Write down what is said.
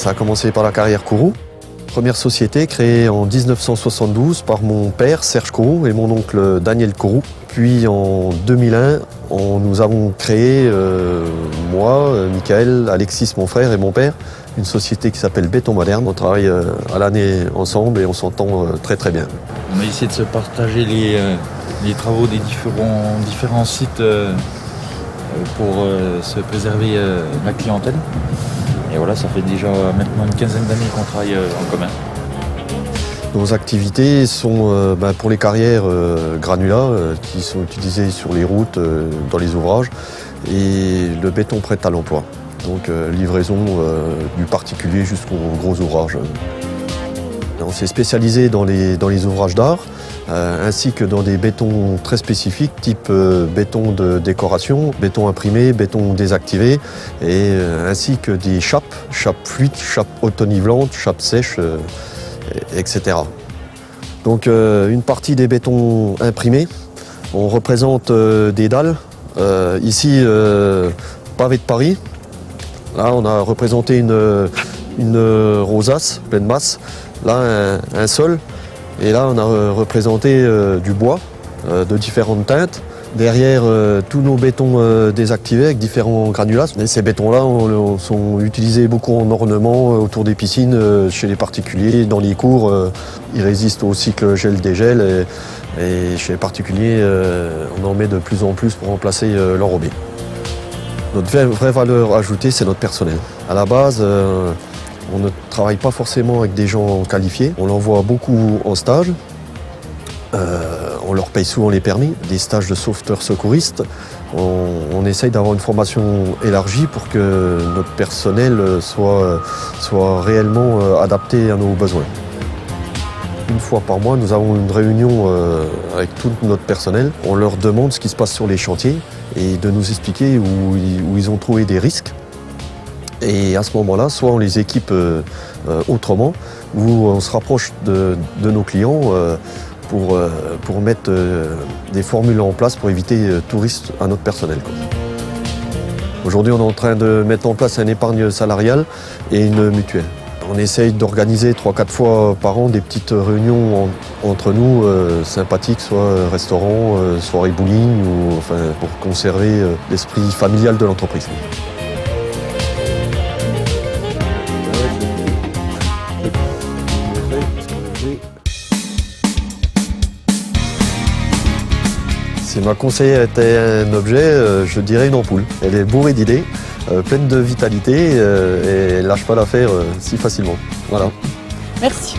Ça a commencé par la carrière Kourou. Première société créée en 1972 par mon père Serge Kourou et mon oncle Daniel Kourou. Puis en 2001, nous avons créé, moi, Michael, Alexis, mon frère et mon père, une société qui s'appelle Béton Moderne. On travaille à l'année ensemble et on s'entend très très bien. On a essayé de se partager les travaux des différents sites pour se préserver la clientèle. Et voilà, ça fait déjà maintenant une quinzaine d'années qu'on travaille en commun. Nos activités sont pour les carrières granulats qui sont utilisées sur les routes, dans les ouvrages, et le béton prêt à l'emploi. Donc livraison du particulier jusqu'aux gros ouvrages. On s'est spécialisé dans les ouvrages d'art, ainsi que dans des bétons très spécifiques, type béton de décoration, béton imprimé, béton désactivé, et ainsi que des chapes fluides, chapes auto-nivelantes, chapes sèches, etc. Donc une partie des bétons imprimés, on représente des dalles. Ici, pavé de Paris. Là, on a représenté une rosace pleine masse. Là, un sol. Et là, on a représenté du bois de différentes teintes. Derrière, tous nos bétons désactivés avec différents granulats. Et ces bétons-là sont utilisés beaucoup en ornement autour des piscines, chez les particuliers, dans les cours. Ils résistent au cycle gel-dégel. Et chez les particuliers, on en met de plus en plus pour remplacer l'enrobé. Notre vraie valeur ajoutée, c'est notre personnel. À la base, on ne travaille pas forcément avec des gens qualifiés. On l'envoie beaucoup en stage. On leur paye souvent les permis, des stages de sauveteurs secouristes. On essaye d'avoir une formation élargie pour que notre personnel soit réellement adapté à nos besoins. Une fois par mois, nous avons une réunion avec tout notre personnel. On leur demande ce qui se passe sur les chantiers et de nous expliquer où ils ont trouvé des risques. Et à ce moment-là, soit on les équipe autrement, ou on se rapproche de nos clients pour mettre des formules en place pour éviter tout risque à notre personnel. Aujourd'hui, on est en train de mettre en place une épargne salariale et une mutuelle. On essaye d'organiser 3-4 fois par an des petites réunions entre nous, sympathiques, soit restaurant, soirée bowling, pour conserver l'esprit familial de l'entreprise. Si ma conseillère était un objet, je dirais une ampoule. Elle est bourrée d'idées, pleine de vitalité et elle lâche pas l'affaire si facilement. Voilà. Merci.